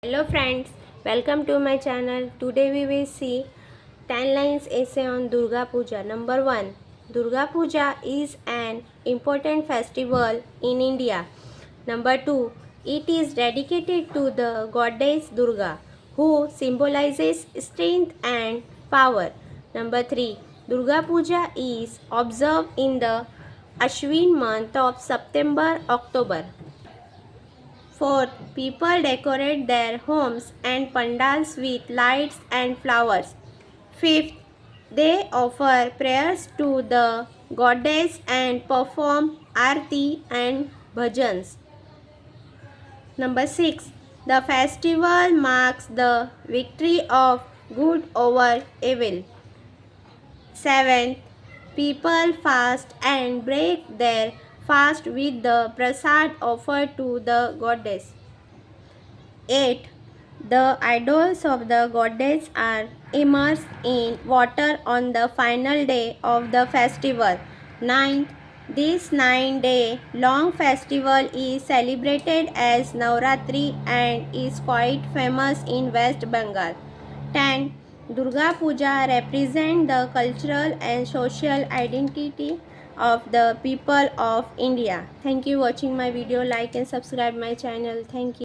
Hello friends, welcome to my channel. Today we will see 10 lines essay on Durga Puja. Number 1. Durga Puja is an important festival in India. Number 2. It is dedicated to the goddess Durga, who symbolizes strength and power. Number 3. Durga Puja is observed in the Ashwin month of September-October. Fourth, people decorate their homes and pandals with lights and flowers. Fifth, they offer prayers to the goddess and perform arti and bhajans. Number 6. The festival marks the victory of good over evil. 7th, people fast and break their fast with the prasad offered to the goddess. 8. The idols of the goddess are immersed in water on the final day of the festival. 9th, this 9-day long festival is celebrated as Navratri and is quite famous in West Bengal. 10. Durga Puja represents the cultural and social identity of the people of India. Thank you for watching my video. Like and subscribe my channel. Thank you.